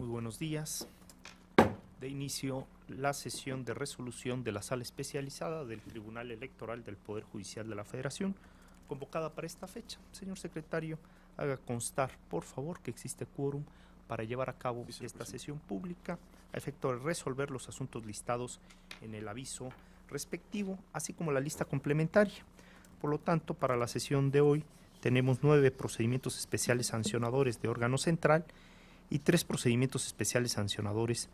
buenos días. De inicio la sesión de resolución de la Sala Especializada del Tribunal Electoral del Poder Judicial de la Federación, convocada para esta fecha. Señor secretario, haga constar, por favor, que existe quórum para llevar a cabo esta sesión pública a efecto de resolver los asuntos listados en el aviso respectivo, así como la lista complementaria. Por lo tanto, para la sesión de hoy tenemos 9 procedimientos especiales sancionadores de órgano central y 3 procedimientos especiales sancionadores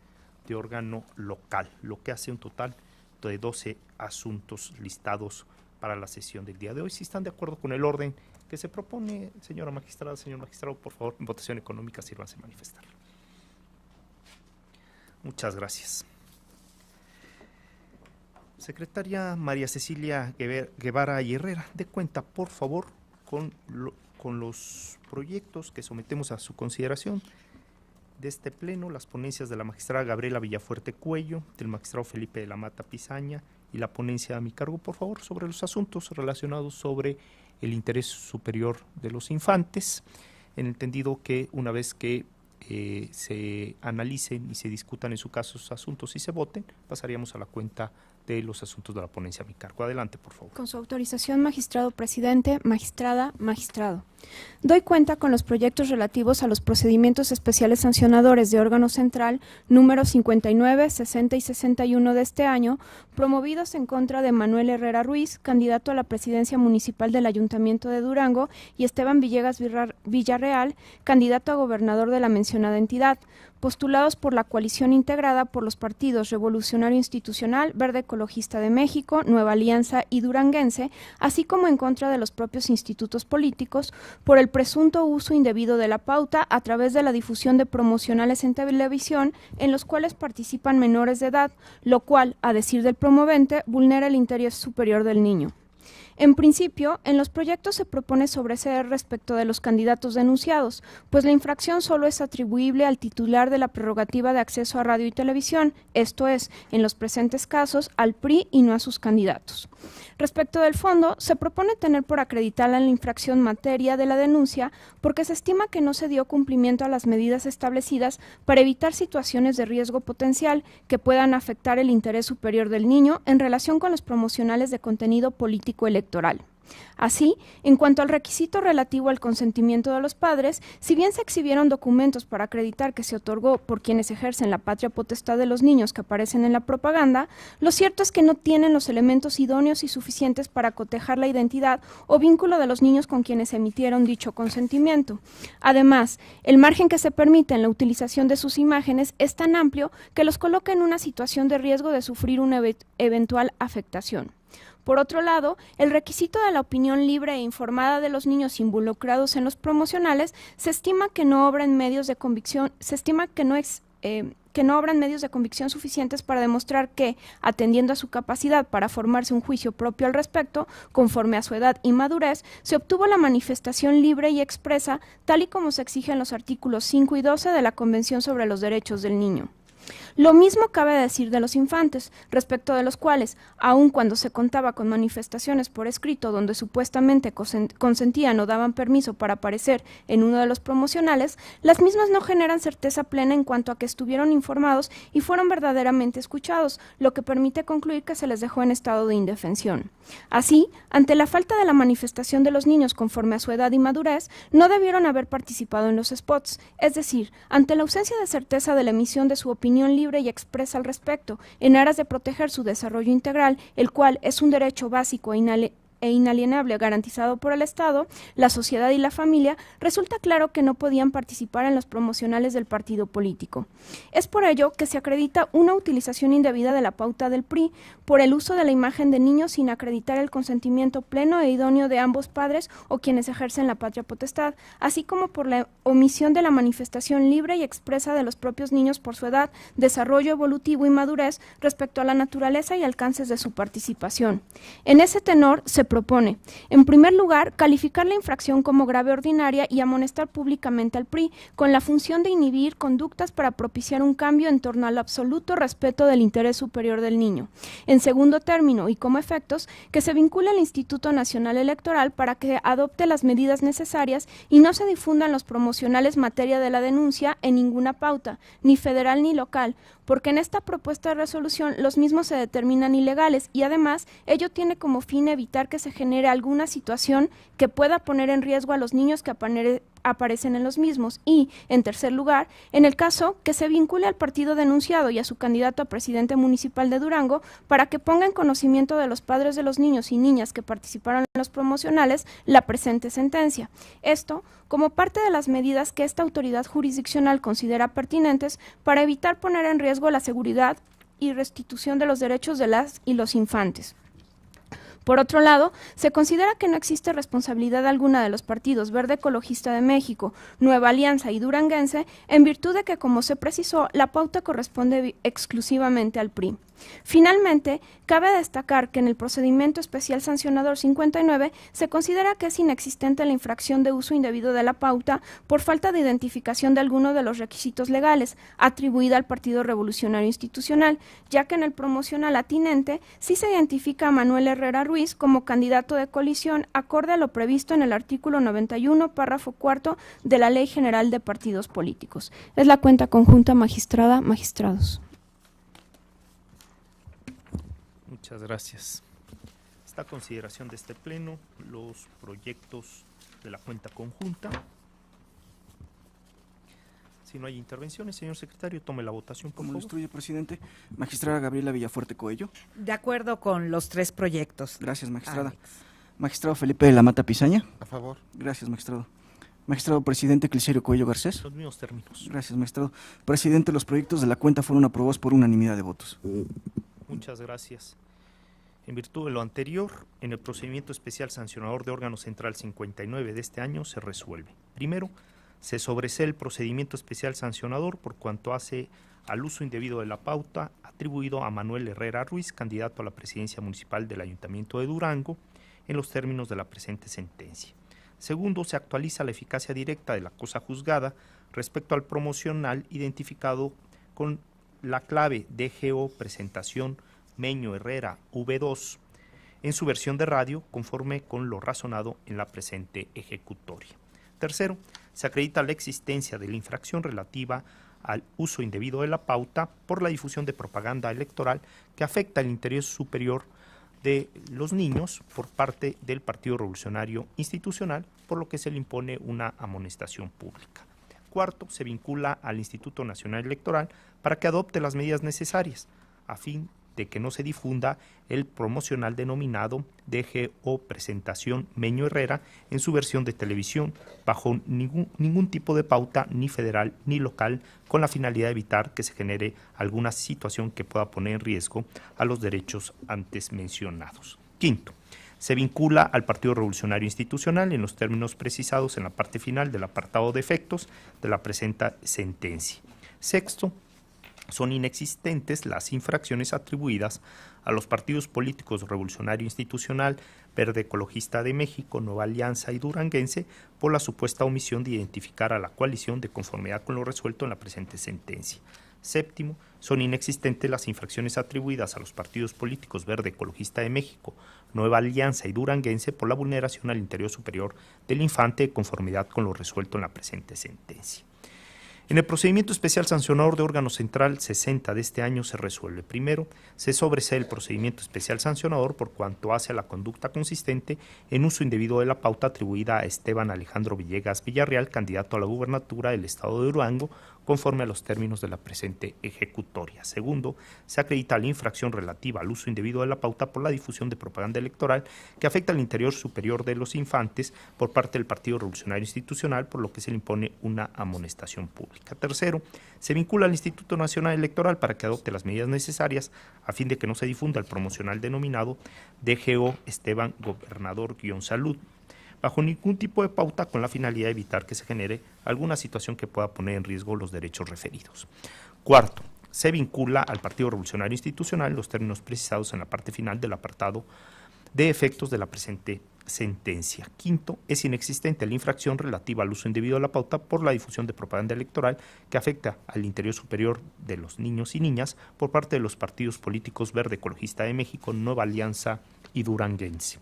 de órgano local, lo que hace un total de 12 asuntos listados para la sesión del día de hoy. Si están de acuerdo con el orden que se propone, señora magistrada, señor magistrado, por favor, en votación económica, sírvanse a manifestar. Muchas gracias. Secretaria María Cecilia Guevara y Herrera, dé cuenta, por favor, con los proyectos que sometemos a su consideración de este pleno, las ponencias de la magistrada Gabriela Villafuerte Cuello, del magistrado Felipe de la Mata Pizaña y la ponencia a mi cargo, por favor, sobre los asuntos relacionados sobre el interés superior de los infantes, en entendido que una vez que se analicen y se discutan en su caso esos asuntos y se voten, pasaríamos a la cuenta de los asuntos de la ponencia a mi cargo. Adelante, por favor. Con su autorización, magistrado presidente, magistrada, magistrado. Doy cuenta con los proyectos relativos a los procedimientos especiales sancionadores de órgano central números 59, 60 y 61 de este año, promovidos en contra de Manuel Herrera Ruiz, candidato a la presidencia municipal del Ayuntamiento de Durango, y Esteban Villegas Villarreal, candidato a gobernador de la mencionada entidad, postulados por la coalición integrada por los partidos Revolucionario Institucional, Verde Ecologista de México, Nueva Alianza y Duranguense, así como en contra de los propios institutos políticos, por el presunto uso indebido de la pauta a través de la difusión de promocionales en televisión en los cuales participan menores de edad, lo cual, a decir del promovente, vulnera el interés superior del niño. En principio, en los proyectos se propone sobreseer respecto de los candidatos denunciados, pues la infracción solo es atribuible al titular de la prerrogativa de acceso a radio y televisión, esto es, en los presentes casos, al PRI y no a sus candidatos. Respecto del fondo, se propone tener por acreditada la infracción materia de la denuncia porque se estima que no se dio cumplimiento a las medidas establecidas para evitar situaciones de riesgo potencial que puedan afectar el interés superior del niño en relación con los promocionales de contenido político electoral. Así, en cuanto al requisito relativo al consentimiento de los padres, si bien se exhibieron documentos para acreditar que se otorgó por quienes ejercen la patria potestad de los niños que aparecen en la propaganda, lo cierto es que no tienen los elementos idóneos y suficientes para cotejar la identidad o vínculo de los niños con quienes emitieron dicho consentimiento. Además, el margen que se permite en la utilización de sus imágenes es tan amplio que los coloca en una situación de riesgo de sufrir una eventual afectación. Por otro lado, el requisito de la opinión libre e informada de los niños involucrados en los promocionales se estima que no obran medios de convicción, suficientes para demostrar que, atendiendo a su capacidad para formarse un juicio propio al respecto, conforme a su edad y madurez, se obtuvo la manifestación libre y expresa, tal y como se exige en los artículos 5 y 12 de la Convención sobre los Derechos del Niño. Lo mismo cabe decir de los infantes, respecto de los cuales, aun cuando se contaba con manifestaciones por escrito donde supuestamente consentían o daban permiso para aparecer en uno de los promocionales, las mismas no generan certeza plena en cuanto a que estuvieron informados y fueron verdaderamente escuchados, lo que permite concluir que se les dejó en estado de indefensión. Así, ante la falta de la manifestación de los niños conforme a su edad y madurez, no debieron haber participado en los spots, es decir, ante la ausencia de certeza de la emisión de su opinión libre y expresa al respecto, en aras de proteger su desarrollo integral, el cual es un derecho básico e inalienable garantizado por el Estado, la sociedad y la familia, resulta claro que no podían participar en los promocionales del partido político. Es por ello que se acredita una utilización indebida de la pauta del PRI por el uso de la imagen de niños sin acreditar el consentimiento pleno e idóneo de ambos padres o quienes ejercen la patria potestad, así como por la omisión de la manifestación libre y expresa de los propios niños por su edad, desarrollo evolutivo y madurez respecto a la naturaleza y alcances de su participación. En ese tenor, se propone, en primer lugar, calificar la infracción como grave ordinaria y amonestar públicamente al PRI, con la función de inhibir conductas para propiciar un cambio en torno al absoluto respeto del interés superior del niño. En segundo término, y como efectos, que se vincule al Instituto Nacional Electoral para que adopte las medidas necesarias y no se difundan los promocionales materia de la denuncia en ninguna pauta, ni federal ni local, porque en esta propuesta de resolución los mismos se determinan ilegales y además ello tiene como fin evitar que se genere alguna situación que pueda poner en riesgo a los niños que aparecen en los mismos y, en tercer lugar, en el caso que se vincule al partido denunciado y a su candidato a presidente municipal de Durango para que ponga en conocimiento de los padres de los niños y niñas que participaron en los promocionales la presente sentencia. Esto como parte de las medidas que esta autoridad jurisdiccional considera pertinentes para evitar poner en riesgo la seguridad y restitución de los derechos de las y los infantes. Por otro lado, se considera que no existe responsabilidad alguna de los partidos Verde Ecologista de México, Nueva Alianza y Duranguense, en virtud de que, como se precisó, la pauta corresponde exclusivamente al PRI. Finalmente, cabe destacar que en el procedimiento especial sancionador 59 se considera que es inexistente la infracción de uso indebido de la pauta por falta de identificación de alguno de los requisitos legales atribuida al Partido Revolucionario Institucional, ya que en el promocional atinente sí se identifica a Manuel Herrera Ruiz como candidato de coalición acorde a lo previsto en el artículo 91, párrafo cuarto de la Ley General de Partidos Políticos. Es la cuenta conjunta, magistrada, magistrados. Muchas gracias. Esta consideración de este pleno, los proyectos de la cuenta conjunta. Si no hay intervenciones, señor secretario, tome la votación, por favor. Como lo instruye, presidente. Magistrada Gabriela Villafuerte Coello. De acuerdo con los tres proyectos. Gracias, magistrada. Alex. Magistrado Felipe de la Mata Pizaña. A favor. Gracias, magistrado. Magistrado presidente Clicerio Coello Garcés. Los mismos términos. Gracias, magistrado. Presidente, los proyectos de la cuenta fueron aprobados por unanimidad de votos. Muchas gracias. En virtud de lo anterior, en el procedimiento especial sancionador de órgano central 59 de este año se resuelve. Primero, se sobresee el procedimiento especial sancionador por cuanto hace al uso indebido de la pauta atribuido a Manuel Herrera Ruiz, candidato a la presidencia municipal del Ayuntamiento de Durango, en los términos de la presente sentencia. Segundo, se actualiza la eficacia directa de la cosa juzgada respecto al promocional identificado con la clave DGO presentación Meño Herrera V2 en su versión de radio conforme con lo razonado en la presente ejecutoria. Tercero, se acredita la existencia de la infracción relativa al uso indebido de la pauta por la difusión de propaganda electoral que afecta el interés superior de los niños por parte del Partido Revolucionario Institucional, por lo que se le impone una amonestación pública. Cuarto, se vincula al Instituto Nacional Electoral para que adopte las medidas necesarias a fin de que no se difunda el promocional denominado DGO Presentación Meño Herrera en su versión de televisión bajo ningún tipo de pauta ni federal ni local, con la finalidad de evitar que se genere alguna situación que pueda poner en riesgo a los derechos antes mencionados. Quinto, se vincula al Partido Revolucionario Institucional en los términos precisados en la parte final del apartado de efectos de la presente sentencia. Sexto, son inexistentes las infracciones atribuidas a los partidos políticos Revolucionario Institucional, Verde Ecologista de México, Nueva Alianza y Duranguense por la supuesta omisión de identificar a la coalición de conformidad con lo resuelto en la presente sentencia. Séptimo, son inexistentes las infracciones atribuidas a los partidos políticos Verde Ecologista de México, Nueva Alianza y Duranguense por la vulneración al interior superior del infante de conformidad con lo resuelto en la presente sentencia. En el procedimiento especial sancionador de órgano central 60 de este año se resuelve. Primero, se sobresee el procedimiento especial sancionador por cuanto hace a la conducta consistente en uso indebido de la pauta atribuida a Esteban Alejandro Villegas Villarreal, candidato a la gubernatura del estado de Durango, conforme a los términos de la presente ejecutoria. Segundo, se acredita la infracción relativa al uso indebido de la pauta por la difusión de propaganda electoral que afecta al interior superior de los infantes por parte del Partido Revolucionario Institucional, por lo que se le impone una amonestación pública. Tercero, se vincula al Instituto Nacional Electoral para que adopte las medidas necesarias a fin de que no se difunda el promocional denominado DGO Esteban Gobernador-Salud, bajo ningún tipo de pauta, con la finalidad de evitar que se genere alguna situación que pueda poner en riesgo los derechos referidos. Cuarto, se vincula al Partido Revolucionario Institucional los términos precisados en la parte final del apartado de efectos de la presente sentencia. Quinto, es inexistente la infracción relativa al uso indebido de la pauta por la difusión de propaganda electoral que afecta al interior superior de los niños y niñas por parte de los partidos políticos Verde Ecologista de México, Nueva Alianza y Duranguense.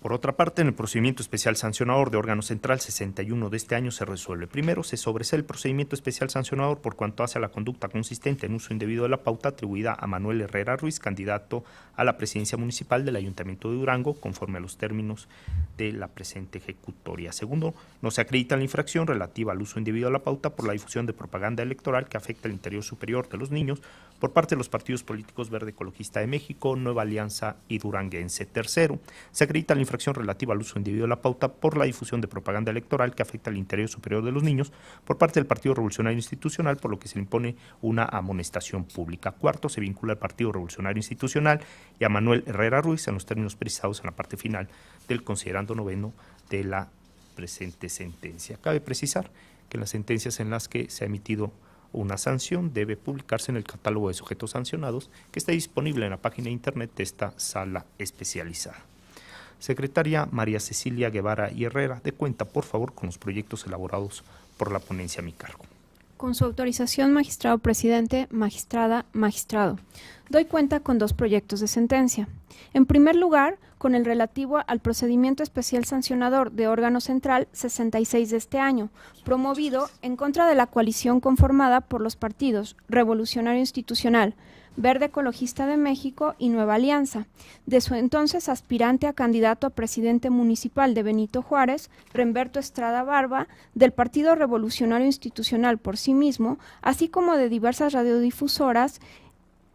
Por otra parte, en el procedimiento especial sancionador de órgano central 61 de este año se resuelve. Primero, se sobresee el procedimiento especial sancionador por cuanto hace a la conducta consistente en uso indebido de la pauta atribuida a Manuel Herrera Ruiz, candidato a la presidencia municipal del Ayuntamiento de Durango, conforme a los términos de la presente ejecutoria. Segundo, no se acredita la infracción relativa al uso indebido de la pauta por la difusión de propaganda electoral que afecta al interior superior de los niños por parte de los partidos políticos Verde Ecologista de México, Nueva Alianza y Duranguense. Tercero, se acredita la infracción relativa al uso indebido de la pauta por la difusión de propaganda electoral que afecta al interior superior de los niños por parte del Partido Revolucionario Institucional, por lo que se le impone una amonestación pública. Cuarto, se vincula al Partido Revolucionario Institucional y a Manuel Herrera Ruiz en los términos precisados en la parte final del considerando noveno de la presente sentencia. Cabe precisar que en las sentencias en las que se ha emitido una sanción debe publicarse en el catálogo de sujetos sancionados que está disponible en la página de internet de esta sala especializada. Secretaria María Cecilia Guevara y Herrera, dé cuenta, por favor, con los proyectos elaborados por la ponencia a mi cargo. Con su autorización, magistrado presidente, magistrada, magistrado, doy cuenta con dos proyectos de sentencia. En primer lugar, con el relativo al procedimiento especial sancionador de órgano central 66 de este año, promovido en contra de la coalición conformada por los partidos Revolucionario Institucional, Verde Ecologista de México y Nueva Alianza, de su entonces aspirante a candidato a presidente municipal de Benito Juárez, Remberto Estrada Barba, del Partido Revolucionario Institucional por sí mismo, así como de diversas radiodifusoras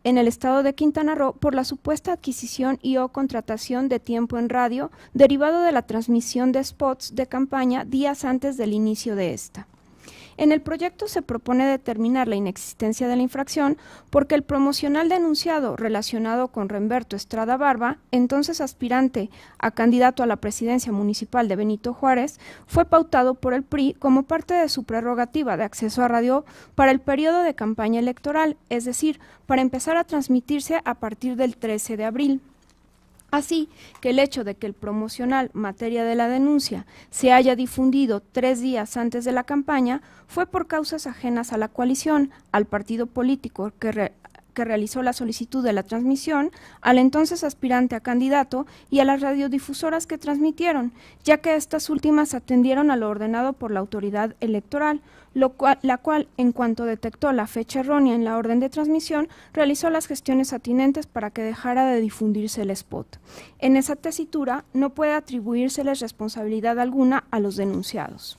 en el estado de Quintana Roo por la supuesta adquisición y o contratación de tiempo en radio derivado de la transmisión de spots de campaña días antes del inicio de esta. En el proyecto se propone determinar la inexistencia de la infracción porque el promocional denunciado relacionado con Remberto Estrada Barba, entonces aspirante a candidato a la presidencia municipal de Benito Juárez, fue pautado por el PRI como parte de su prerrogativa de acceso a radio para el periodo de campaña electoral, es decir, para empezar a transmitirse a partir del 13 de abril. Así que el hecho de que el promocional materia de la denuncia se haya difundido 3 días antes de la campaña fue por causas ajenas a la coalición, al partido político que realizó la solicitud de la transmisión, al entonces aspirante a candidato y a las radiodifusoras que transmitieron, ya que estas últimas atendieron a lo ordenado por la autoridad electoral, la cual, en cuanto detectó la fecha errónea en la orden de transmisión, realizó las gestiones atinentes para que dejara de difundirse el spot. En esa tesitura no puede atribuírseles responsabilidad alguna a los denunciados.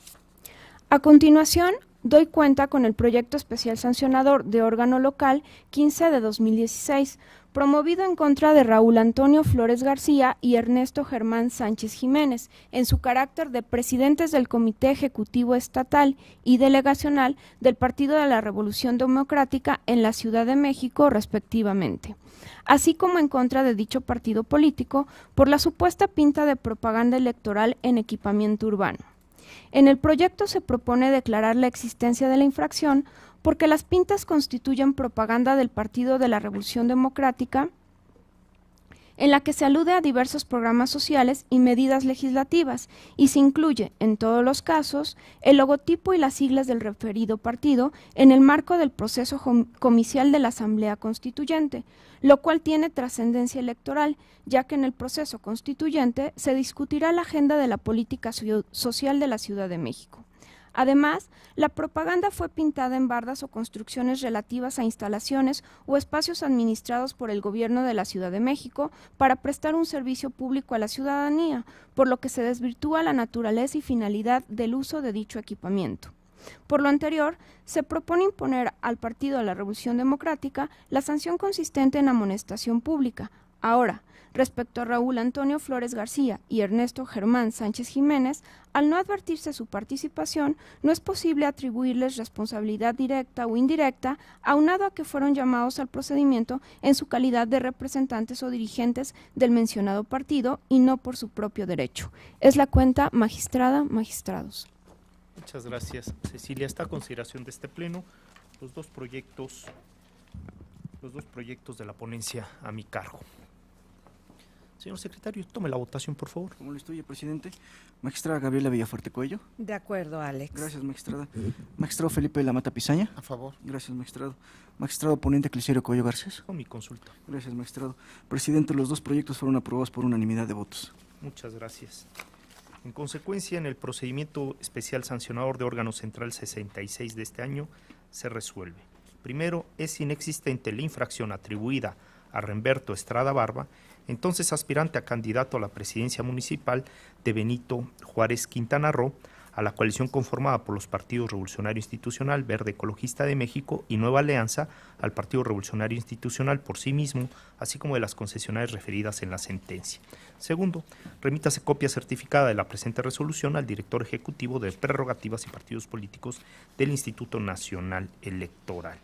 A continuación, doy cuenta con el proyecto especial sancionador de órgano local 15 de 2016, promovido en contra de Raúl Antonio Flores García y Ernesto Germán Sánchez Jiménez, en su carácter de presidentes del Comité Ejecutivo Estatal y Delegacional del Partido de la Revolución Democrática en la Ciudad de México, respectivamente, así como en contra de dicho partido político por la supuesta pinta de propaganda electoral en equipamiento urbano. En el proyecto se propone declarar la existencia de la infracción porque las pintas constituyen propaganda del Partido de la Revolución Democrática en la que se alude a diversos programas sociales y medidas legislativas y se incluye, en todos los casos, el logotipo y las siglas del referido partido en el marco del proceso comicial de la Asamblea Constituyente, lo cual tiene trascendencia electoral, ya que en el proceso constituyente se discutirá la agenda de la política social de la Ciudad de México. Además, la propaganda fue pintada en bardas o construcciones relativas a instalaciones o espacios administrados por el Gobierno de la Ciudad de México para prestar un servicio público a la ciudadanía, por lo que se desvirtúa la naturaleza y finalidad del uso de dicho equipamiento. Por lo anterior, se propone imponer al Partido de la Revolución Democrática la sanción consistente en amonestación pública. Ahora, respecto a Raúl Antonio Flores García y Ernesto Germán Sánchez Jiménez, al no advertirse su participación, no es posible atribuirles responsabilidad directa o indirecta, aunado a que fueron llamados al procedimiento en su calidad de representantes o dirigentes del mencionado partido y no por su propio derecho. Es la cuenta, magistrada, magistrados. Muchas gracias, Cecilia. Está a consideración de este pleno los dos proyectos de la ponencia a mi cargo. Señor secretario, tome la votación, por favor. Como lo instruye, presidente. Magistrada Gabriela Villafuerte Cuello. De acuerdo, Alex. Gracias, magistrada. Magistrado Felipe de la Mata Pizaña. A favor. Gracias, magistrado. Magistrado ponente Clicerio Cuello Garcés. Con mi consulta. Gracias, magistrado. Presidente, los dos proyectos fueron aprobados por unanimidad de votos. Muchas gracias. En consecuencia, en el procedimiento especial sancionador de órgano central 66 de este año, se resuelve. Primero, es inexistente la infracción atribuida a Remberto Estrada Barba, entonces aspirante a candidato a la presidencia municipal de Benito Juárez, Quintana Roo, a la coalición conformada por los partidos Revolucionario Institucional, Verde Ecologista de México y Nueva Alianza, al Partido Revolucionario Institucional por sí mismo, así como de las concesionarias referidas en la sentencia. Segundo, remítase copia certificada de la presente resolución al director ejecutivo de Prerrogativas y Partidos Políticos del Instituto Nacional Electoral.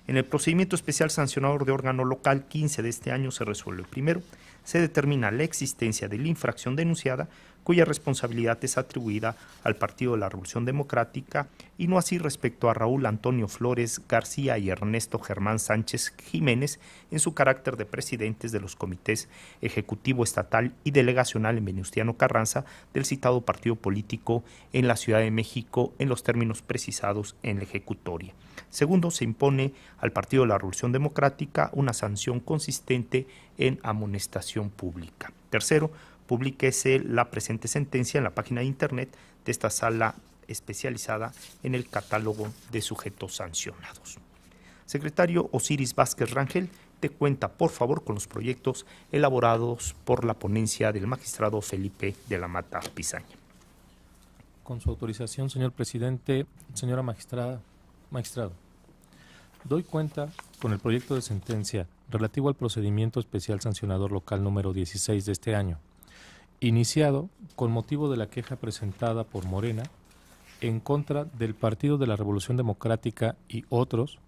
En el procedimiento especial sancionador de órgano local 15 de este año se resuelve. Primero, se determina la existencia de la infracción denunciada, cuya responsabilidad es atribuida al Partido de la Revolución Democrática y no así respecto a Raúl Antonio Flores García y Ernesto Germán Sánchez Jiménez en su carácter de presidentes de los comités ejecutivo estatal y delegacional en Venustiano Carranza del citado partido político en la Ciudad de México en los términos precisados en la ejecutoria. Segundo, se impone al Partido de la Revolución Democrática una sanción consistente en amonestación pública. Tercero, publíquese la presente sentencia en la página de internet de esta sala especializada en el catálogo de sujetos sancionados. Secretario Osiris Vázquez Rangel, te cuenta, por favor, con los proyectos elaborados por la ponencia del magistrado Felipe de la Mata Pizaña. Con su autorización, señor presidente, señora magistrado, doy cuenta con el proyecto de sentencia relativo al procedimiento especial sancionador local número 16 de este año, iniciado con motivo de la queja presentada por Morena en contra del Partido de la Revolución Democrática y otros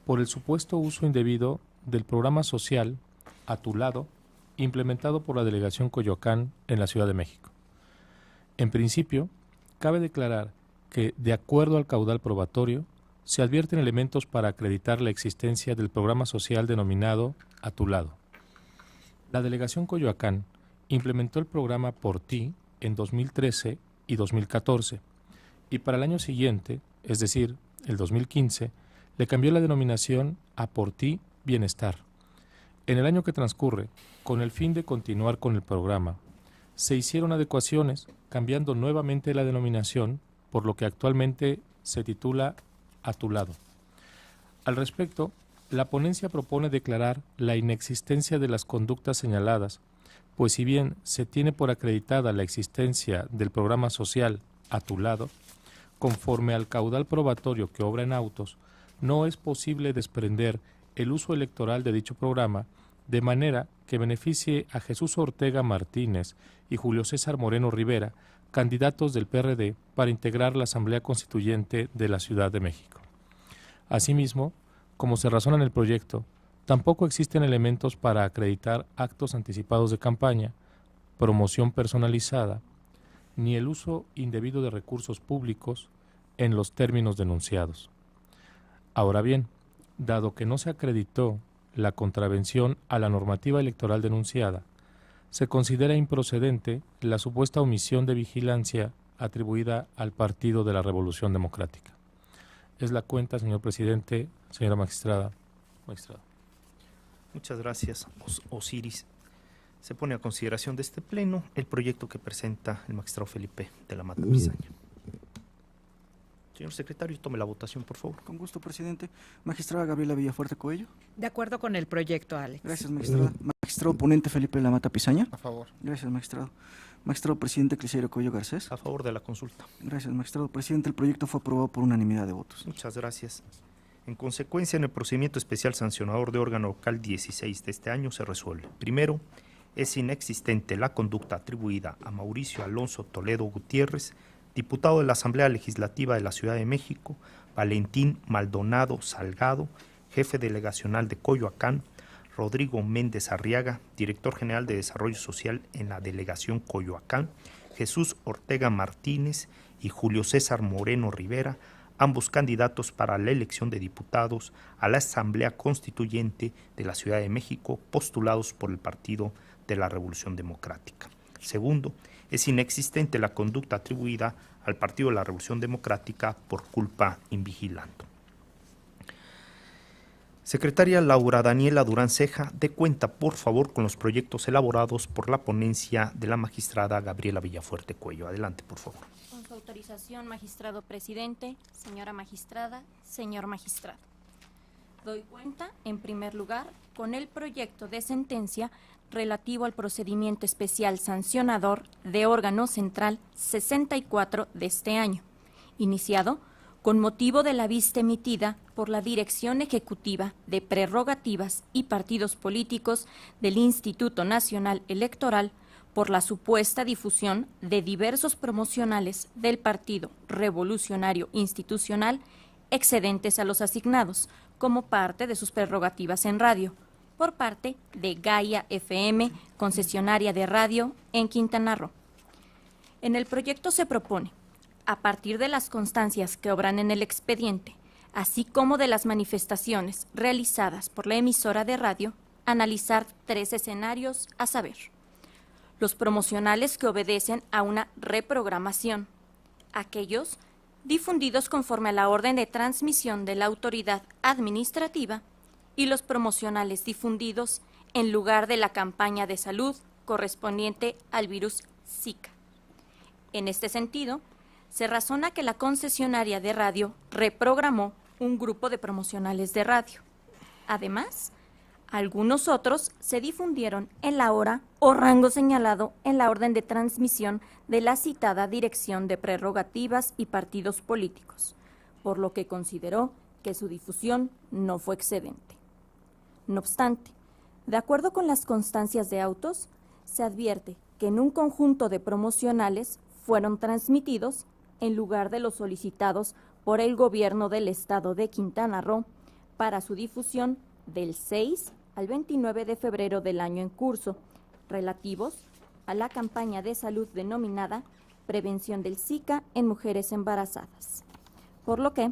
por el supuesto uso indebido del programa social A Tu Lado implementado por la Delegación Coyoacán en la Ciudad de México. En principio, cabe declarar que, de acuerdo al caudal probatorio, se advierten elementos para acreditar la existencia del programa social denominado A Tu Lado. La Delegación Coyoacán implementó el programa Por Ti en 2013 y 2014, y para el año siguiente, es decir, el 2015, le cambió la denominación a Por Ti Bienestar. En el año que transcurre, con el fin de continuar con el programa, se hicieron adecuaciones, cambiando nuevamente la denominación, por lo que actualmente se titula A Tu Lado. Al respecto, la ponencia propone declarar la inexistencia de las conductas señaladas, pues si bien se tiene por acreditada la existencia del programa social A Tu Lado, conforme al caudal probatorio que obra en autos, no es posible desprender el uso electoral de dicho programa de manera que beneficie a Jesús Ortega Martínez y Julio César Moreno Rivera, candidatos del PRD para integrar la Asamblea Constituyente de la Ciudad de México. Asimismo, como se razona en el proyecto, tampoco existen elementos para acreditar actos anticipados de campaña, promoción personalizada, ni el uso indebido de recursos públicos en los términos denunciados. Ahora bien, dado que no se acreditó la contravención a la normativa electoral denunciada, se considera improcedente la supuesta omisión de vigilancia atribuida al Partido de la Revolución Democrática. Es la cuenta, señor presidente, señora magistrada. Muchas gracias, Osiris. Se pone a consideración de este pleno el proyecto que presenta el magistrado Felipe de la Mata Pizaña. Señor secretario, tome la votación, por favor. Con gusto, presidente. Magistrada Gabriela Villafuerte Cuello. De acuerdo con el proyecto, Alex. Gracias, magistrada. Magistrado ponente Felipe de la Mata Pizaña. A favor. Gracias, magistrado. Magistrado presidente Clicerio Cuello Garcés. A favor de la consulta. Gracias, magistrado presidente. El proyecto fue aprobado por unanimidad de votos. Muchas gracias. En consecuencia, en el procedimiento especial sancionador de órgano local 16 de este año se resuelve. Primero, es inexistente la conducta atribuida a Mauricio Alonso Toledo Gutiérrez, diputado de la Asamblea Legislativa de la Ciudad de México, Valentín Maldonado Salgado, jefe delegacional de Coyoacán, Rodrigo Méndez Arriaga, director general de Desarrollo Social en la Delegación Coyoacán, Jesús Ortega Martínez y Julio César Moreno Rivera, ambos candidatos para la elección de diputados a la Asamblea Constituyente de la Ciudad de México, postulados por el Partido de la Revolución Democrática. Segundo, es inexistente la conducta atribuida al Partido de la Revolución Democrática por culpa invigilando. Secretaria Laura Daniela Durán Ceja, dé cuenta, por favor, con los proyectos elaborados por la ponencia de la magistrada Gabriela Villafuerte Cuello. Adelante, por favor. Con su autorización, magistrado presidente, señora magistrada, señor magistrado. Doy cuenta, en primer lugar, con el proyecto de sentencia relativo al procedimiento especial sancionador de órgano central 64 de este año, iniciado con motivo de la vista emitida por la Dirección Ejecutiva de Prerrogativas y Partidos Políticos del Instituto Nacional Electoral por la supuesta difusión de diversos promocionales del Partido Revolucionario Institucional excedentes a los asignados como parte de sus prerrogativas en radio, por parte de Gaia FM, concesionaria de radio en Quintana Roo. En el proyecto se propone, a partir de las constancias que obran en el expediente, así como de las manifestaciones realizadas por la emisora de radio, analizar 3 escenarios, a saber: los promocionales que obedecen a una reprogramación, aquellos difundidos conforme a la orden de transmisión de la autoridad administrativa y los promocionales difundidos en lugar de la campaña de salud correspondiente al virus Zika. En este sentido, se razona que la concesionaria de radio reprogramó un grupo de promocionales de radio. Además, algunos otros se difundieron en la hora o rango señalado en la orden de transmisión de la citada Dirección de Prerrogativas y Partidos Políticos, por lo que consideró que su difusión no fue excedente. No obstante, de acuerdo con las constancias de autos, se advierte que en un conjunto de promocionales fueron transmitidos en lugar de los solicitados por el gobierno del estado de Quintana Roo para su difusión del 6 al 29 de febrero del año en curso, relativos a la campaña de salud denominada Prevención del Zika en mujeres embarazadas. Por lo que,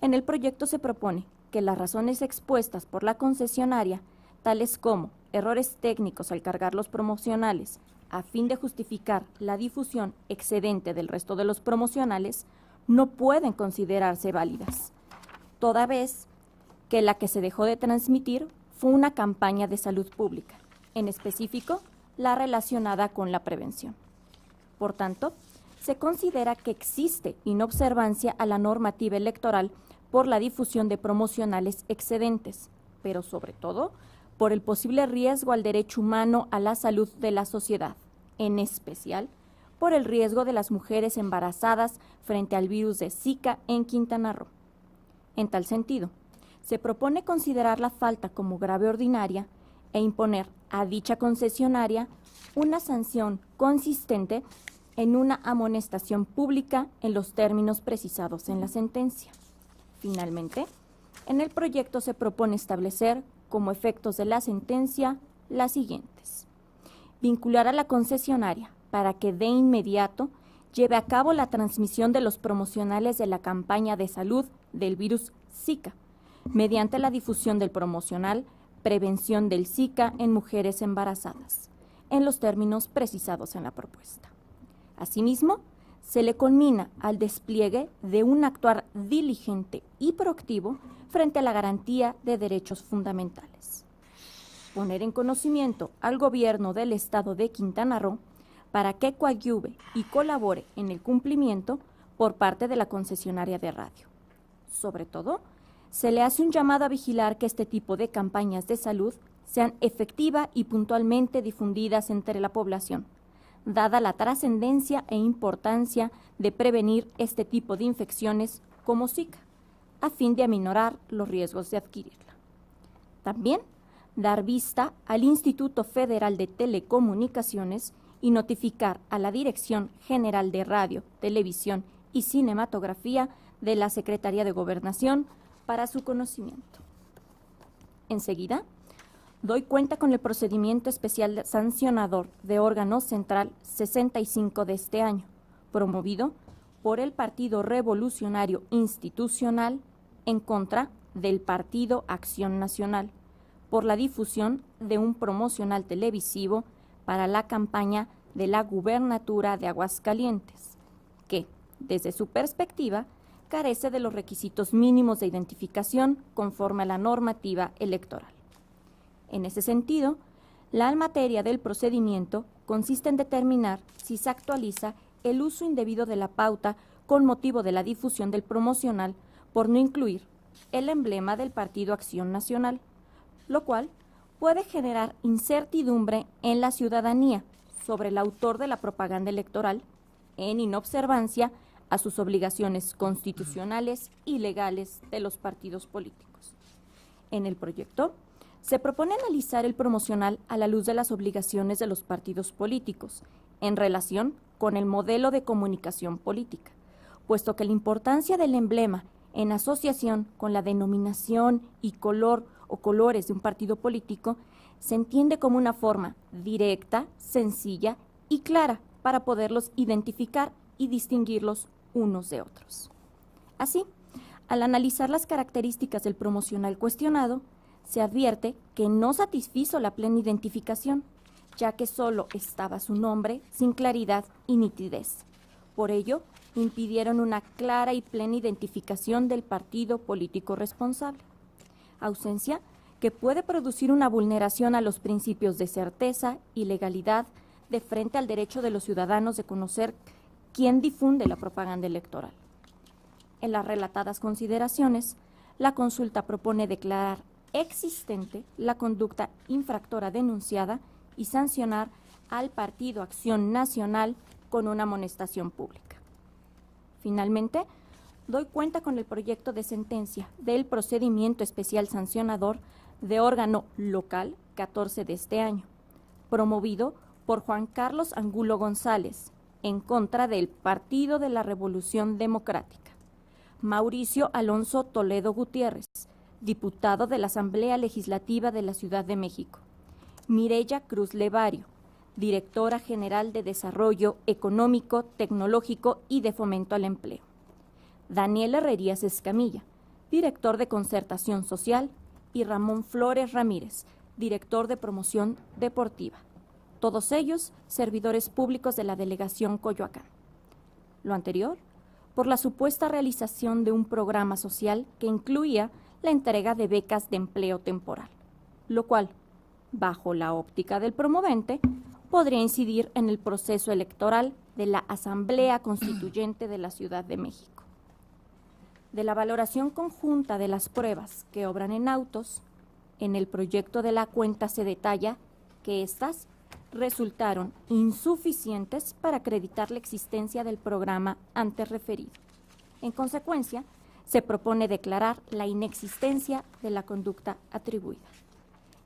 en el proyecto se propone que las razones expuestas por la concesionaria, tales como errores técnicos al cargar los promocionales, a fin de justificar la difusión excedente del resto de los promocionales, no pueden considerarse válidas, toda vez que la que se dejó de transmitir fue una campaña de salud pública, en específico, la relacionada con la prevención. Por tanto, se considera que existe inobservancia a la normativa electoral por la difusión de promocionales excedentes, pero sobre todo por el posible riesgo al derecho humano a la salud de la sociedad, en especial por el riesgo de las mujeres embarazadas frente al virus de Zika en Quintana Roo. En tal sentido, se propone considerar la falta como grave ordinaria e imponer a dicha concesionaria una sanción consistente en una amonestación pública en los términos precisados en la sentencia. Finalmente, en el proyecto se propone establecer como efectos de la sentencia las siguientes: vincular a la concesionaria para que de inmediato lleve a cabo la transmisión de los promocionales de la campaña de salud del virus Zika, mediante la difusión del promocional Prevención del Zika en mujeres embarazadas, en los términos precisados en la propuesta. Asimismo, se le conmina al despliegue de un actuar diligente y proactivo frente a la garantía de derechos fundamentales. Poner en conocimiento al gobierno del estado de Quintana Roo para que coadyuve y colabore en el cumplimiento por parte de la concesionaria de radio. Sobre todo, se le hace un llamado a vigilar que este tipo de campañas de salud sean efectiva y puntualmente difundidas entre la población, dada la trascendencia e importancia de prevenir este tipo de infecciones como Zika, a fin de aminorar los riesgos de adquirirla. También dar vista al Instituto Federal de Telecomunicaciones y notificar a la Dirección General de Radio, Televisión y Cinematografía de la Secretaría de Gobernación para su conocimiento. Enseguida, doy cuenta con el procedimiento especial sancionador de órgano central 65 de este año, promovido por el Partido Revolucionario Institucional en contra del Partido Acción Nacional, por la difusión de un promocional televisivo para la campaña de la gubernatura de Aguascalientes, que, desde su perspectiva, carece de los requisitos mínimos de identificación conforme a la normativa electoral. En ese sentido, la materia del procedimiento consiste en determinar si se actualiza el uso indebido de la pauta con motivo de la difusión del promocional por no incluir el emblema del Partido Acción Nacional, lo cual puede generar incertidumbre en la ciudadanía sobre el autor de la propaganda electoral en inobservancia a sus obligaciones constitucionales y legales de los partidos políticos. En el proyecto se propone analizar el promocional a la luz de las obligaciones de los partidos políticos en relación con el modelo de comunicación política, puesto que la importancia del emblema en asociación con la denominación y color o colores de un partido político se entiende como una forma directa, sencilla y clara para poderlos identificar y distinguirlos unos de otros. Así, al analizar las características del promocional cuestionado, se advierte que no satisfizo la plena identificación, ya que solo estaba su nombre sin claridad y nitidez. Por ello, impidieron una clara y plena identificación del partido político responsable. Ausencia que puede producir una vulneración a los principios de certeza y legalidad de frente al derecho de los ciudadanos de conocer quién difunde la propaganda electoral. En las relatadas consideraciones, la consulta propone declarar existente la conducta infractora denunciada y sancionar al Partido Acción Nacional con una amonestación pública. Finalmente, doy cuenta con el proyecto de sentencia del procedimiento especial sancionador de órgano local 14 de este año, promovido por Juan Carlos Angulo González, en contra del Partido de la Revolución Democrática, Mauricio Alonso Toledo Gutiérrez, diputado de la Asamblea Legislativa de la Ciudad de México, Mireya Cruz Levario, directora general de Desarrollo Económico, Tecnológico y de Fomento al Empleo, Daniel Herrerías Escamilla, director de Concertación Social, y Ramón Flores Ramírez, director de Promoción Deportiva, todos ellos servidores públicos de la Delegación Coyoacán. Lo anterior, por la supuesta realización de un programa social que incluía la entrega de becas de empleo temporal, lo cual, bajo la óptica del promovente, podría incidir en el proceso electoral de la Asamblea Constituyente de la Ciudad de México. De la valoración conjunta de las pruebas que obran en autos, en el proyecto de la cuenta se detalla que éstas resultaron insuficientes para acreditar la existencia del programa antes referido. En consecuencia, se propone declarar la inexistencia de la conducta atribuida.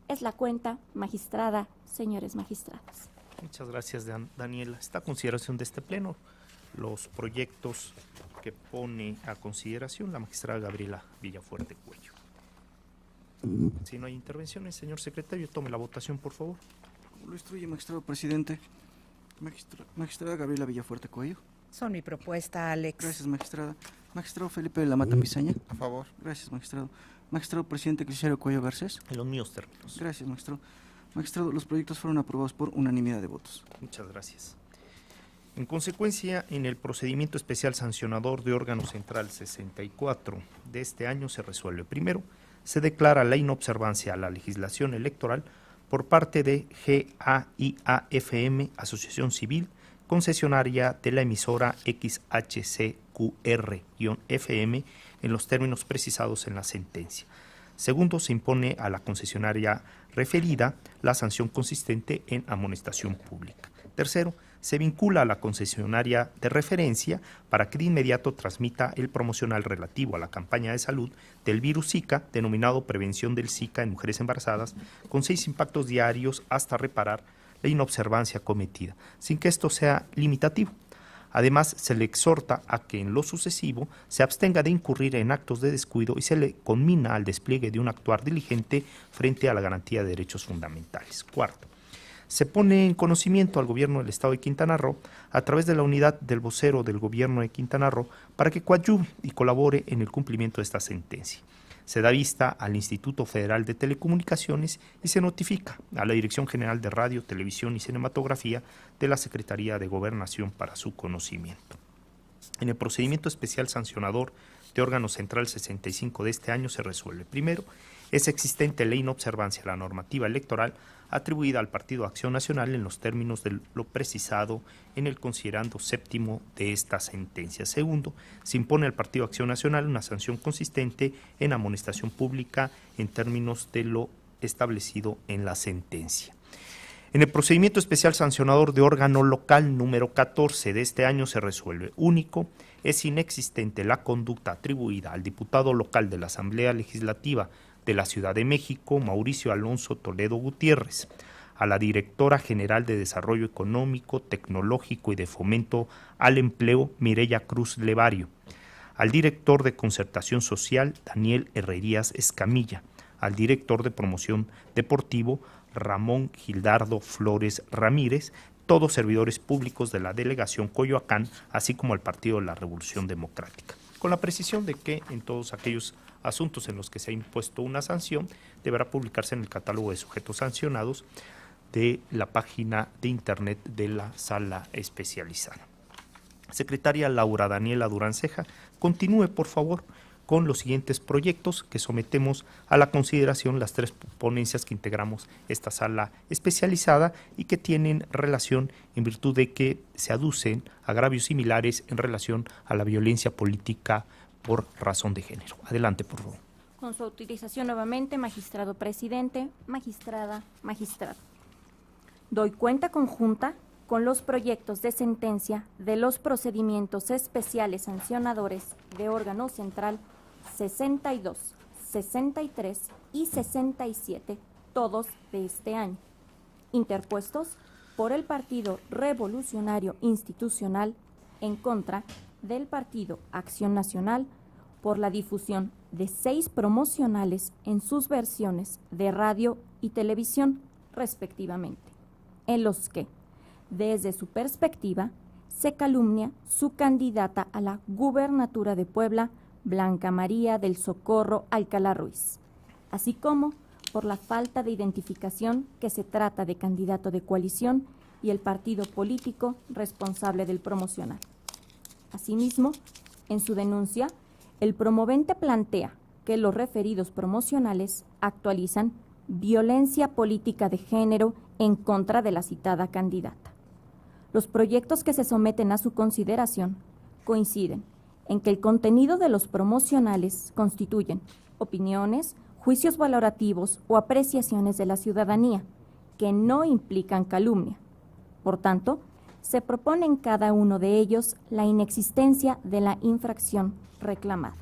Es la cuenta, magistrada, señores magistrados. Muchas gracias, Daniela. Esta consideración de este pleno, los proyectos que pone a consideración la magistrada Gabriela Villafuerte Cuello. Si no hay intervenciones, señor secretario, tome la votación, por favor. Lo instruye, magistrado presidente. Magistrada Gabriela Villafuerte Cuello. Son mi propuesta, Alex. Gracias, magistrada. Magistrado Felipe de la Mata Pizaña. A favor. Gracias, magistrado. Magistrado presidente Cristiano Cuello Garcés. En los míos términos. Gracias, magistrado. Magistrado, los proyectos fueron aprobados por unanimidad de votos. Muchas gracias. En consecuencia, en el procedimiento especial sancionador de órgano central 64 de este año se resuelve. Primero, se declara la inobservancia a la legislación electoral por parte de GAIAFM, Asociación Civil, concesionaria de la emisora XHCQR-FM, en los términos precisados en la sentencia. Segundo, se impone a la concesionaria referida la sanción consistente en amonestación pública. Tercero, se vincula a la concesionaria de referencia para que de inmediato transmita el promocional relativo a la campaña de salud del virus Zika, denominado Prevención del Zika en Mujeres Embarazadas, con 6 impactos diarios hasta reparar la inobservancia cometida, sin que esto sea limitativo. Además, se le exhorta a que en lo sucesivo se abstenga de incurrir en actos de descuido y se le conmina al despliegue de un actuar diligente frente a la garantía de derechos fundamentales. Cuarto, se pone en conocimiento al Gobierno del Estado de Quintana Roo a través de la unidad del vocero del Gobierno de Quintana Roo para que coadyuve y colabore en el cumplimiento de esta sentencia. Se da vista al Instituto Federal de Telecomunicaciones y se notifica a la Dirección General de Radio, Televisión y Cinematografía de la Secretaría de Gobernación para su conocimiento. En el procedimiento especial sancionador de órgano central 65 de este año se resuelve. Primero, es existente la inobservancia a la normativa electoral atribuida al Partido Acción Nacional en los términos de lo precisado en el considerando séptimo de esta sentencia. Segundo, se impone al Partido Acción Nacional una sanción consistente en amonestación pública en términos de lo establecido en la sentencia. En el procedimiento especial sancionador de órgano local número 14 de este año se resuelve. Único, es inexistente la conducta atribuida al diputado local de la Asamblea Legislativa de la Ciudad de México, Mauricio Alonso Toledo Gutiérrez, a la Directora General de Desarrollo Económico, Tecnológico y de Fomento al Empleo, Mireya Cruz Levario, al Director de Concertación Social, Daniel Herrerías Escamilla, al Director de Promoción Deportivo, Ramón Gildardo Flores Ramírez, todos servidores públicos de la Delegación Coyoacán, así como al Partido de la Revolución Democrática, con la precisión de que en todos aquellos asuntos en los que se ha impuesto una sanción deberá publicarse en el catálogo de sujetos sancionados de la página de internet de la sala especializada. Secretaria Laura Daniela Durán Ceja, continúe por favor con los siguientes proyectos que sometemos a la consideración las tres ponencias que integramos esta sala especializada y que tienen relación en virtud de que se aducen agravios similares en relación a la violencia política por razón de género. Adelante, por favor. Con su autorización nuevamente, magistrado presidente, magistrada, magistrado. Doy cuenta conjunta con los proyectos de sentencia de los procedimientos especiales sancionadores de órgano central 62, 63 y 67, todos de este año, interpuestos por el Partido Revolucionario Institucional en contra del Partido Acción Nacional por la difusión de 6 promocionales en sus versiones de radio y televisión, respectivamente, en los que, desde su perspectiva, se calumnia su candidata a la gubernatura de Puebla, Blanca María del Socorro Alcalá Ruiz, así como por la falta de identificación que se trata de candidato de coalición y el partido político responsable del promocional. Asimismo, en su denuncia, el promovente plantea que los referidos promocionales actualizan violencia política de género en contra de la citada candidata. Los proyectos que se someten a su consideración coinciden en que el contenido de los promocionales constituyen opiniones, juicios valorativos o apreciaciones de la ciudadanía que no implican calumnia. Por tanto, se propone en cada uno de ellos la inexistencia de la infracción reclamada.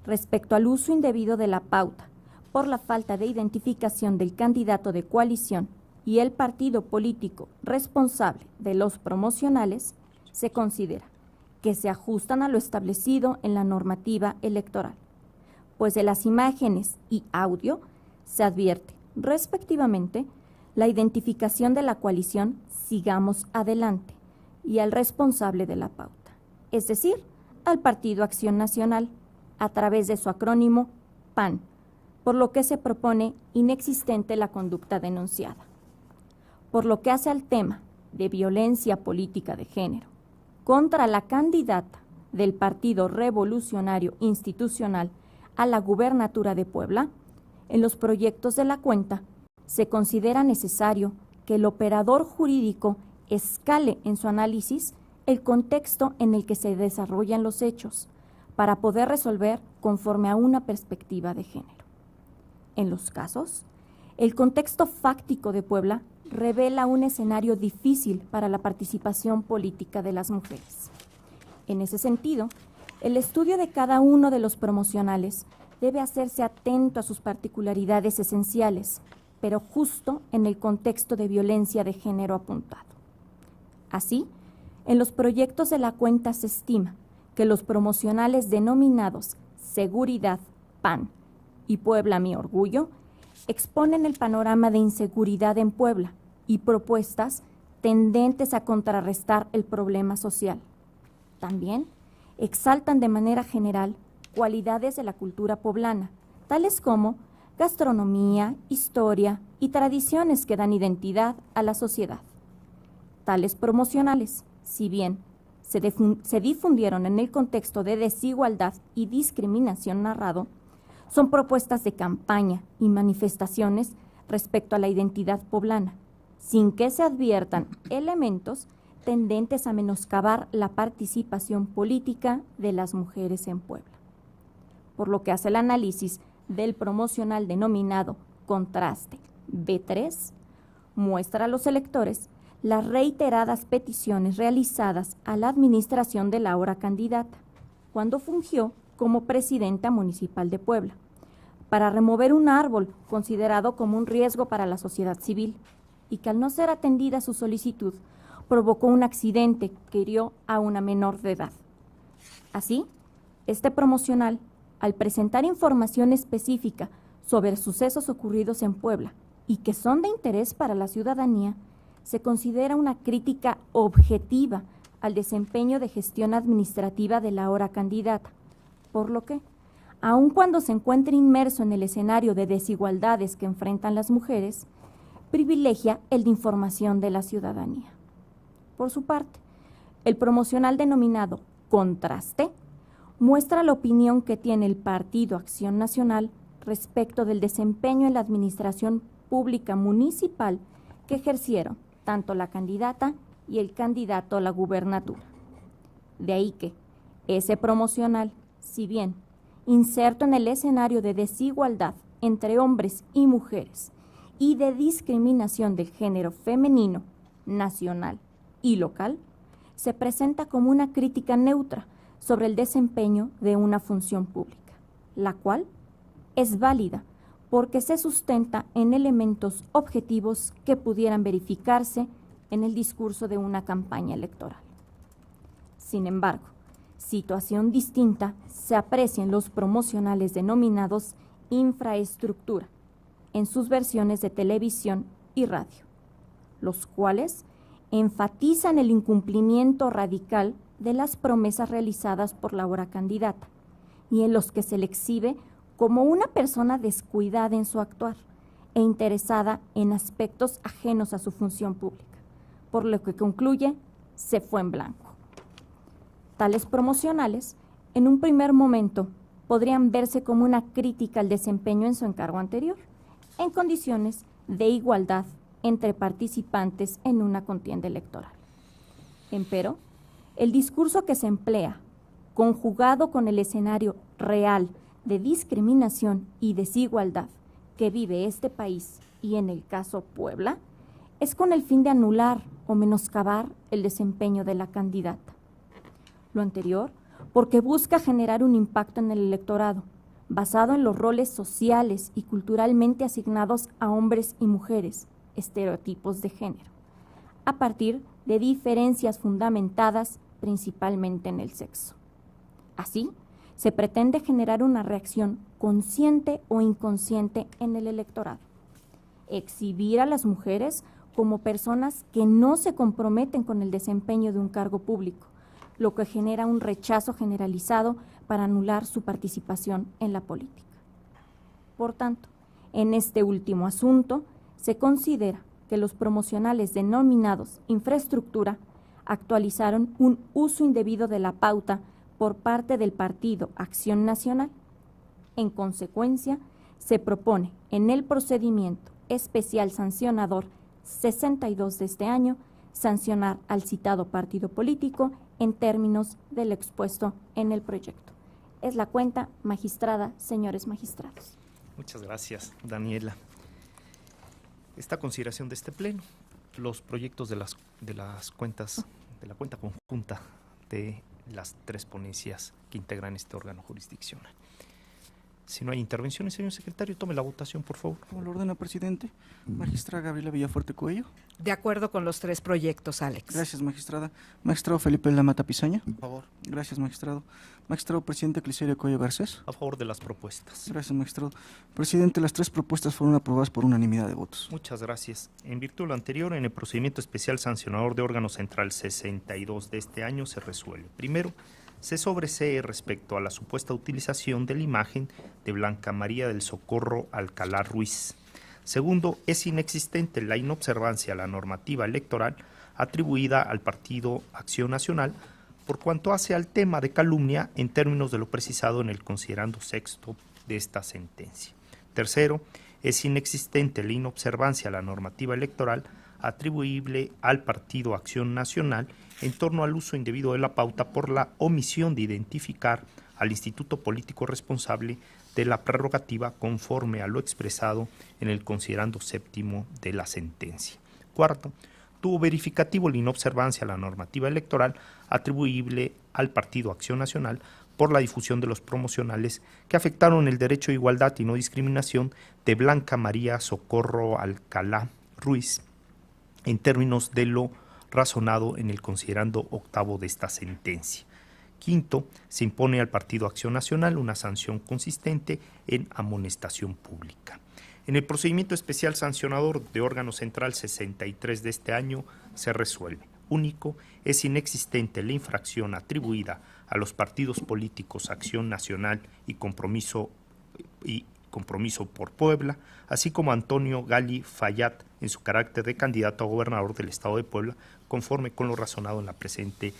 Respecto al uso indebido de la pauta, por la falta de identificación del candidato de coalición y el partido político responsable de los promocionales, se considera que se ajustan a lo establecido en la normativa electoral, pues de las imágenes y audio se advierte, respectivamente, la identificación de la coalición Sigamos Adelante y al responsable de la pauta, es decir, al Partido Acción Nacional, a través de su acrónimo PAN, por lo que se propone inexistente la conducta denunciada. Por lo que hace al tema de violencia política de género contra la candidata del Partido Revolucionario Institucional a la gubernatura de Puebla, en los proyectos de la cuenta se considera necesario que el operador jurídico escale en su análisis el contexto en el que se desarrollan los hechos para poder resolver conforme a una perspectiva de género. En los casos, el contexto fáctico de Puebla revela un escenario difícil para la participación política de las mujeres. En ese sentido, el estudio de cada uno de los promocionales debe hacerse atento a sus particularidades esenciales, pero justo en el contexto de violencia de género apuntado. Así, en los proyectos de la cuenta se estima que los promocionales denominados Seguridad PAN y Puebla Mi Orgullo exponen el panorama de inseguridad en Puebla y propuestas tendentes a contrarrestar el problema social. También exaltan de manera general cualidades de la cultura poblana, tales como gastronomía, historia y tradiciones que dan identidad a la sociedad. Tales promocionales, si bien se difundieron en el contexto de desigualdad y discriminación narrado, son propuestas de campaña y manifestaciones respecto a la identidad poblana, sin que se adviertan elementos tendentes a menoscabar la participación política de las mujeres en Puebla. Por lo que hace el análisis del promocional denominado Contraste B3, muestra a los electores las reiteradas peticiones realizadas a la administración de la ahora candidata, cuando fungió como presidenta municipal de Puebla, para remover un árbol considerado como un riesgo para la sociedad civil, y que al no ser atendida su solicitud, provocó un accidente que hirió a una menor de edad. Así, este promocional, al presentar información específica sobre sucesos ocurridos en Puebla y que son de interés para la ciudadanía, se considera una crítica objetiva al desempeño de gestión administrativa de la ahora candidata, por lo que, aun cuando se encuentre inmerso en el escenario de desigualdades que enfrentan las mujeres, privilegia el de información de la ciudadanía. Por su parte, el promocional denominado Contraste muestra la opinión que tiene el Partido Acción Nacional respecto del desempeño en la administración pública municipal que ejercieron tanto la candidata y el candidato a la gubernatura. De ahí que ese promocional, si bien inserto en el escenario de desigualdad entre hombres y mujeres y de discriminación del género femenino, nacional y local, se presenta como una crítica neutra sobre el desempeño de una función pública, la cual es válida porque se sustenta en elementos objetivos que pudieran verificarse en el discurso de una campaña electoral. Sin embargo, situación distinta se aprecia en los promocionales denominados infraestructura, en sus versiones de televisión y radio, los cuales enfatizan el incumplimiento radical de las promesas realizadas por la ahora candidata y en los que se le exhibe como una persona descuidada en su actuar e interesada en aspectos ajenos a su función pública, por lo que concluye, se fue en blanco. Tales promocionales, en un primer momento, podrían verse como una crítica al desempeño en su encargo anterior, en condiciones de igualdad entre participantes en una contienda electoral. Empero, el discurso que se emplea, conjugado con el escenario real de discriminación y desigualdad que vive este país y en el caso Puebla, es con el fin de anular o menoscabar el desempeño de la candidata. Lo anterior, porque busca generar un impacto en el electorado, basado en los roles sociales y culturalmente asignados a hombres y mujeres, estereotipos de género, a partir de diferencias fundamentadas principalmente en el sexo. Así, se pretende generar una reacción consciente o inconsciente en el electorado, exhibir a las mujeres como personas que no se comprometen con el desempeño de un cargo público, lo que genera un rechazo generalizado para anular su participación en la política. Por tanto, en este último asunto, se considera que los promocionales denominados infraestructura actualizaron un uso indebido de la pauta por parte del Partido Acción Nacional. En consecuencia, se propone en el procedimiento especial sancionador 62 de este año sancionar al citado partido político en términos de lo expuesto en el proyecto. Es la cuenta, magistrada, señores magistrados. Muchas gracias, Daniela. Esta consideración de este pleno, los proyectos de las cuentas, de la cuenta conjunta de las tres ponencias que integran este órgano jurisdiccional. Si no hay intervenciones, señor secretario, tome la votación, por favor. Como lo ordena, presidente. Magistrada Gabriela Villafuerte Cuello. De acuerdo con los tres proyectos, Alex. Gracias, magistrada. Magistrado Felipe Lamata Pizaña. A favor. Gracias, magistrado. Magistrado presidente Clicerio Cuello Garcés. A favor de las propuestas. Gracias, magistrado. Presidente, las tres propuestas fueron aprobadas por unanimidad de votos. Muchas gracias. En virtud de lo anterior, en el procedimiento especial sancionador de órgano central 62 de este año se resuelve. Primero, se sobresee respecto a la supuesta utilización de la imagen de Blanca María del Socorro Alcalá Ruiz. Segundo, es inexistente la inobservancia a la normativa electoral atribuida al Partido Acción Nacional por cuanto hace al tema de calumnia en términos de lo precisado en el considerando sexto de esta sentencia. Tercero, es inexistente la inobservancia a la normativa electoral atribuible al Partido Acción Nacional en torno al uso indebido de la pauta por la omisión de identificar al instituto político responsable de la prerrogativa conforme a lo expresado en el considerando séptimo de la sentencia. Cuarto, tuvo verificativo la inobservancia a la normativa electoral atribuible al Partido Acción Nacional por la difusión de los promocionales que afectaron el derecho a igualdad y no discriminación de Blanca María Socorro Alcalá Ruiz, en términos de lo razonado en el considerando octavo de esta sentencia. Quinto, se impone al Partido Acción Nacional una sanción consistente en amonestación pública. En el procedimiento especial sancionador de órgano central 63 de este año se resuelve. Único, es inexistente la infracción atribuida a los partidos políticos Acción Nacional y Compromiso por Puebla, así como Antonio Gali Fayad en su carácter de candidato a gobernador del Estado de Puebla, conforme con lo razonado en la presente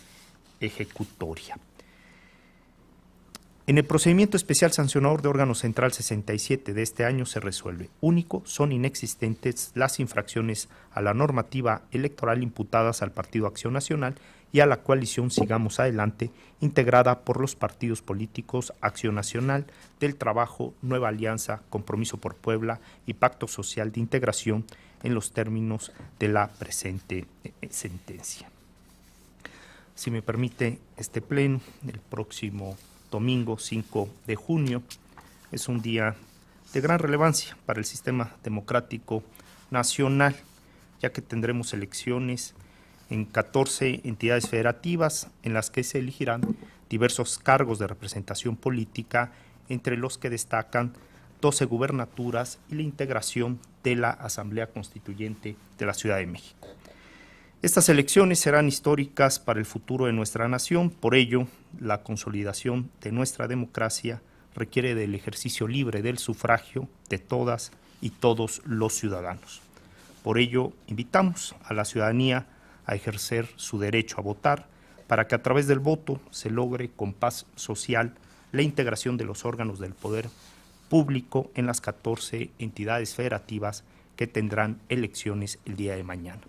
ejecutoria. En el procedimiento especial sancionador de órgano central 67 de este año se resuelve. Único, son inexistentes las infracciones a la normativa electoral imputadas al Partido Acción Nacional y a la coalición Sigamos Adelante, integrada por los partidos políticos Acción Nacional, del Trabajo, Nueva Alianza, Compromiso por Puebla y Pacto Social de Integración en los términos de la presente sentencia. Si me permite, este pleno, el próximo domingo 5 de junio, es un día de gran relevancia para el sistema democrático nacional, ya que tendremos elecciones en 14 entidades federativas en las que se elegirán diversos cargos de representación política, entre los que destacan 12 gubernaturas y la integración de la Asamblea Constituyente de la Ciudad de México. Estas elecciones serán históricas para el futuro de nuestra nación, por ello, la consolidación de nuestra democracia requiere del ejercicio libre del sufragio de todas y todos los ciudadanos. Por ello, invitamos a la ciudadanía a ejercer su derecho a votar para que a través del voto se logre con paz social la integración de los órganos del poder público en las 14 entidades federativas que tendrán elecciones el día de mañana,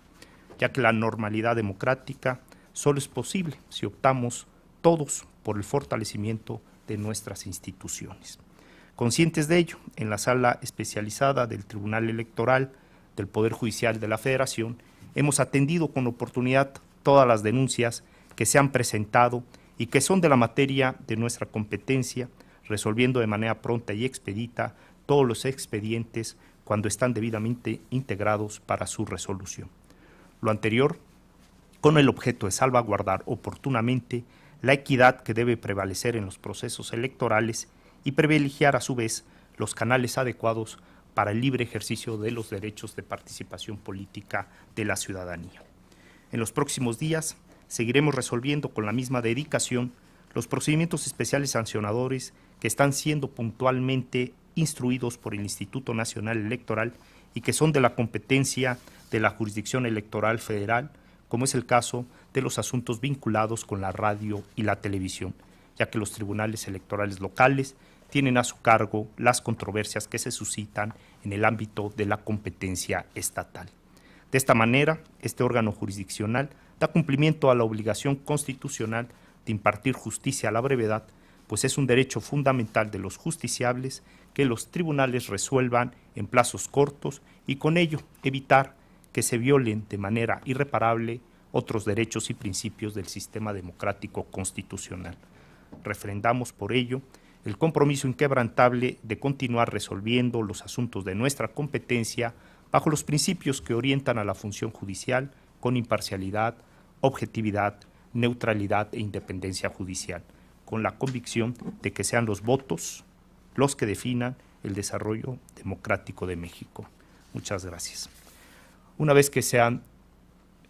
ya que la normalidad democrática solo es posible si optamos todos por el fortalecimiento de nuestras instituciones. Conscientes de ello, en la sala especializada del Tribunal Electoral del Poder Judicial de la Federación, hemos atendido con oportunidad todas las denuncias que se han presentado y que son de la materia de nuestra competencia, resolviendo de manera pronta y expedita todos los expedientes cuando están debidamente integrados para su resolución. Lo anterior, con el objeto de salvaguardar oportunamente la equidad que debe prevalecer en los procesos electorales y privilegiar a su vez los canales adecuados para el libre ejercicio de los derechos de participación política de la ciudadanía. En los próximos días seguiremos resolviendo con la misma dedicación los procedimientos especiales sancionadores que están siendo puntualmente instruidos por el Instituto Nacional Electoral y que son de la competencia de la Jurisdicción Electoral Federal, como es el caso de los asuntos vinculados con la radio y la televisión, ya que los tribunales electorales locales tienen a su cargo las controversias que se suscitan en el ámbito de la competencia estatal. De esta manera, este órgano jurisdiccional da cumplimiento a la obligación constitucional de impartir justicia a la brevedad, pues es un derecho fundamental de los justiciables que los tribunales resuelvan en plazos cortos y con ello evitar que se violen de manera irreparable otros derechos y principios del sistema democrático constitucional. Refrendamos por ello el compromiso inquebrantable de continuar resolviendo los asuntos de nuestra competencia bajo los principios que orientan a la función judicial con imparcialidad, objetividad, neutralidad e independencia judicial, con la convicción de que sean los votos los que definan el desarrollo democrático de México. Muchas gracias. Una vez que se han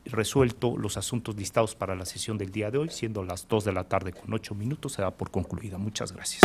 resuelto los asuntos listados para la sesión del día de hoy, siendo las 2 de la tarde con 8 minutos, se da por concluida. Muchas gracias.